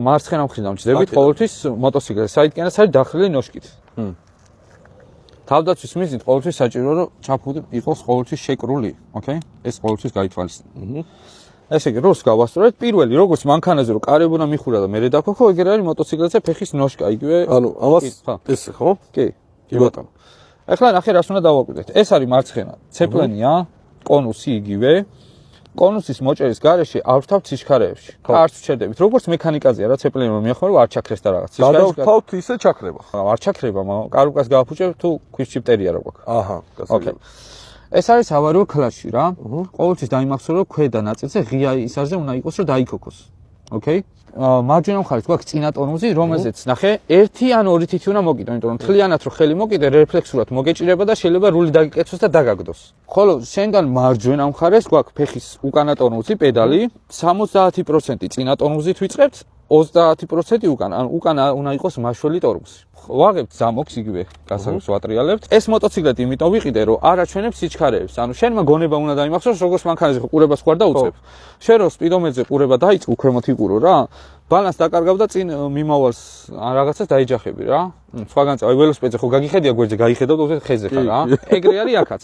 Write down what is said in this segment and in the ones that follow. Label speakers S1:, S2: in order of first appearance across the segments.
S1: მარცხენა მხრიდან ვჭდებით ყოველთვის მოტოციკლზე, საიდანაც არის დახრილი ნოშკით. თავდაცვის მიზნით ყოველთვის საჭიროა რომ ჩაფხუტი იყოს ყოველთვის შეკრული, ოკეი? ეს ყოველთვის გაითვალისწინებთ. ესე იგი, როს გავასწორეთ, პირველი, როგორც მანქანაზე რომ კარები უნდა მიხურა და მერე დაქოქო, ეგრე არის მოტოციკლზე ფეხის ნოშკა, იგივე.
S2: ანუ ამას ეს ხო?
S1: კი, კი ბატონო. ახლა ნახე რას უნდა დავაკვირდეთ. ეს არის მარცხენა, ცეპლენია, კონუსი იგივე. კონუსის მოჭერის გარეშე არ ვთავთ სიჩქარეებში. არც ვჩერდებით. როგორც მექანიკაზეა რა ცეპლენი რომ მიახმარო არ ჩაქრეს და რაღაც.
S2: გადავთავთ ისე ჩაქრება.
S1: არ ჩაქრება, მაგრამ კარუკას გააფუჭებ თუ ქვიშჩიპტერია რო გვაქვს.
S2: აჰა,
S1: ოკეი. ეს არის ავარიო კლასში რა. ყოველთვის დაიმახსოვრე რომ ქვედა ნაწილზე ღია ისარზე უნდა იყოს რომ დაიქოქოს. ოკეი? მარჯვენა მხარეს გვაქვს წინა ტონუზი, რომელზეც ნახე 1 ან 2 თითი უნდა მოკიდო, იმიტომ რომ მთლიანად რო ხელი მოკიდე, რეფლექსურად მოგეჭირება და შეიძლება რული დაგიკეცოს და დაგაგდოს. ხოლო შენგან მარჯვენა მხარეს გვაქვს ფეხის უკანა ტონუზი, პედალი, 70% წინა ტონუზით ვიწყებთ, 30% უკანა, ან უკანა უნდა იყოს მაშველი ტორმუსი. ვაღებთ ზამოქს იგივე გასაგებს ვატრიალებთ. ეს მოტოციკლეთი იმიტომ ვიყიდე, რომ არ აჩვენებს სიჩქარეებს. ანუ შენმა გონება უნდა დაიმახსოვროს, როგორც მანქანაზე ყურებას ხوار და უწევ. შენ რო სპიდომეტრზე ყურება დაიწყო, ქვემოთ იყურო რა. ბალანს დაკარგავ და წინ მიმავალს ან რაღაცას დაიჯახები რა. სხვაგან წავ ველოსიპედზე ხო გაგიხედია გვერდზე, გაიხედავ და ხეზე ხარ რა. ეგრე არის აქაც.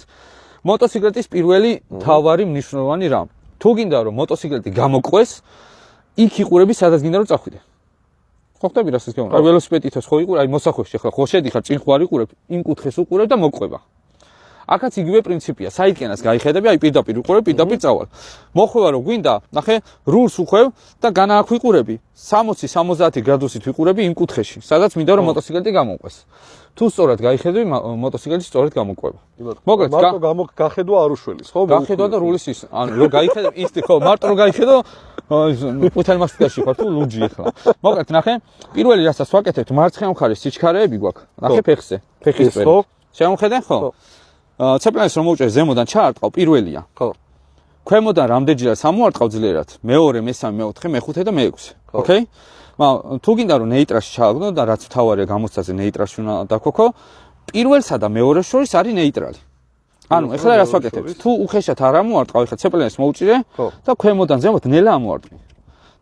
S1: მოტოციკლეთის პირველი თავარი მნიშვნელოვანი რამ. თუ გინდა რომ მოტოციკლეთი გამოყვეს, იქ იყურები სადაც გინდა რომ წახვიდე. ხო ხტები რასაც გეუბნები. აი ველოსიპედითაც ხო იყურე, აი მოსახვეში ხა ხო შედიხარ, წინ ხო არ იყურებ, იმ კუთხეს უყურებ და მოყვება. აქაც იგივე პრინციპია, საიდანაც გაიხედები, აი პირდაპირ უყურებ, პირდაპირ წავალ. მოხვევა რომ გვინდა, ნახე, რულს უხვევ და განააქვ ვიყურები, 60-70 გრადუსით ვიყურები იმ კუთხეში, სადაც მინდა რომ მოტოციკლეთი გამოყვეს. თუ სწორად გაიხედები, მოტოციკლეთი სწორად გამოყვება.
S2: მოკლედ, მარტო გახედვა არ უშველის, ხო?
S1: გახედვა და რულის ის, ანუ რომ გაიხედებ ისე ხო, მარტო რომ გაიხედო ყვითელ მასტიკაში ხარ თუ ლუჯი ახლა. მოკლედ, ნახე, პირველი რასაც ვაკეთებთ, მარცხენა მხარეს სიჩქარეები გვაქვს. ნახე ფეხზე, ფეხის წვერი. შემოხედე, ხო? ცეპლენს რომ მოვჭერ ზემოდან ჩაარტყავ პირველია. ხო. ქვემოდან რამდენჯერაც ამოარტყავ ძლიერად, მეორე, მესამე, მეოთხე, მეხუთე და მეექვსე. ოკეი? მაგრამ თუ გინდა რომ ნეიტრალში ჩააგდო და რაც თავარია გამოცდაზე ნეიტრალში უნდა დაქოქო, პირველსა და მეორეს შორის არის ნეიტრალი. ანუ ეხლა რას ვაკეთებთ? თუ უხეშად არ ამოარტყავ, ეხლა ცეპლენს მოვჭირე და ქვემოდან ზემოთ ნელა ამოარტყი.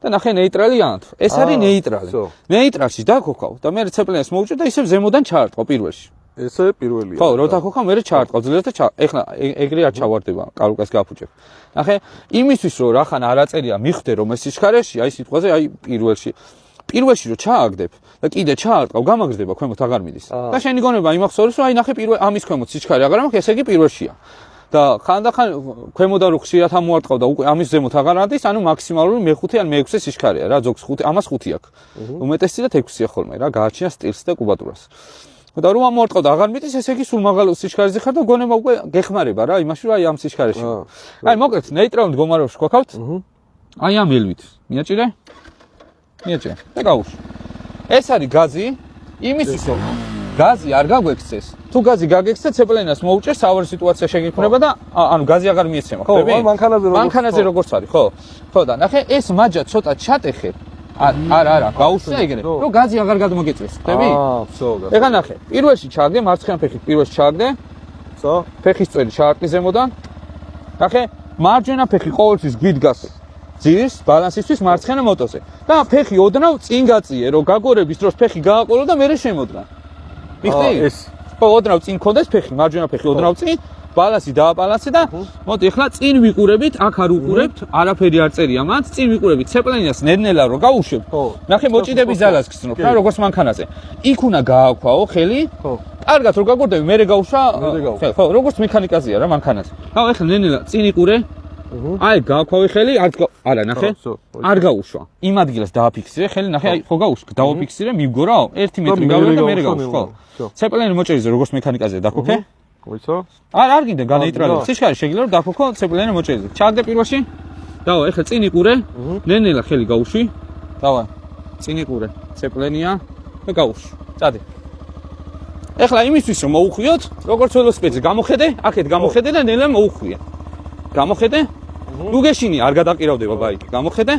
S1: და ნახე ნეიტრალია თუ. ეს არის ნეიტრალი. ნეიტრალში დაქოქავ და მე ცეპლენს მოვჭირე და ისევ ზემოდან ჩაარტყავ პირველში.
S2: ესე პირველია.
S1: ხო, რო დაქოქავ, მე ჩაარტყავ ძლიერად და ეხლა ეგრე არ ჩავარდება, კარუკას გააფუჭებ. ნახე, იმისთვის რომ რახან არ აწერია მიხვდე რომ ეს სიჩქარეში, აი სიტყვაზე, აი პირველში რომ ჩააგდებ და კიდე ჩაარტყავ, გამაგრდება ქვემოთ აღარ მიდის. და შენი გონება იმახსოვრებს რომ აი ნახე ამის ქვემოთ სიჩქარე აღარ მაქვს, ესე იგი პირველშია. და ხანდახან ქვემოდან რო ხშირად ამოარტყავ და უკვე ამის ზემოთ აღარ ადის, ანუ მაქსიმალური მე-5 ან მე-6 სიჩქარეა რა, ზოგს 5, ამას 5 აქვს. უმეტესწილად 6-ია ხოლმე რა, გააჩნია სტილს და კუბატურას. და რომ ამოარტყავ და აღარ მიდის, ესე იგი სულ მაღალ სიჩქარეზე ხარ და გონება უკვე გეხმარება რა, იმაში რომ აი ამ სიჩქარეში. აი მოკლედ ნეიტრალურ მდგომარეობაში გვაქვთ. აი ამ ელვით. მიაჭირე? მიაჭირე. და გავუშვი. ეს არის გაზი, იმისთვის რომ გაზი არ გაგვექცეს. თუ გაზი გაგექცე, ცეპლენას მოუჭერ, სავარო სიტუაცია შეგიქმნება და ანუ გაზი აღარ მიეცემა, ხვდები?
S2: ხო,
S1: მანქანაზე როგორც არის, ხო. ხო და ნახე, ეს მაჯა ცოტა ჩატეხე. არა, გაუშვი ეგრე. რომ გაზი აღარ გადმოგეწეს, ხვდები?
S2: ვსო.
S1: ეხლა ნახე, პირველში ჩააგდე, მარცხენა ფეხით პირველში ჩააგდე.
S2: ვსო.
S1: ფეხის წვერი ჩაარტყი ზემოდან. ნახე, მარჯვენა ფეხი ყოველთვის გვიდგას ძირს ბალანსისთვის მარცხენა მოტოზე. და ფეხი ოდნავ წინ გაწიე, რომ გაგორების დროს ფეხი გააყოლო და მერე შემოდრა. მიხდი?
S2: ეს.
S1: ხო, ოდნავ წინ ქონდეს ფეხი, მარჯვენა ფეხი ოდნავ წინ, ბალანსი დააბალანსე და მოდი ეხლა წინ ვიყურებით, აქ არ უყურებთ, არაფერი არ წერია მათ, წინ ვიყურებით ცეპლენას ნედნელა რო გავუშვებ. ნახე მოჭიდების ძალას გცნობ, რა როგორც მანქანაზე. იქ უნდა გააქვაო ხელი. ხო. კარგად რო გაგორდები, მერე გავუშვა. ხო, როგორც მექანიკაზეა რა მანქანაზე. ხო, ეხლა ნედნელა წინ იყურე. აი გააქვავი ხელი, არა ნახე. არ გაუშვა. იმ ადგილას დააფიქსირე ხელი, ნახე, აი ხო გაუშვა, დავაფიქსირე, მივგორაო, 1 მეტრი გავიდა და მერე გავუშვა. ხო. ცეპლენი მოჭერიზე როგორც მექანიკაზე დაქოქე.
S2: ვიცო?
S1: არ გინდა განეიტრალებ. სიჩქარე შეგიძლია რომ დაქოქო ცეპლენი მოჭერიზე. ჩააგდე პირველში. დავა, ეხლა წინ იყურე. ნენელა ხელი გაუშვი. დავა. წინ იყურე. ცეპლენია და გაუშვი. წადე. ეხლა იმისთვის რომ მოუხვიოთ, როგორც ველოსიპედზე გამოხედე, აქეთ გამოხედე და ნელა მოუხვია. გამოხედე? ნუ გეშინი არ გადაყირავდება ბაიკი. გამოხედე?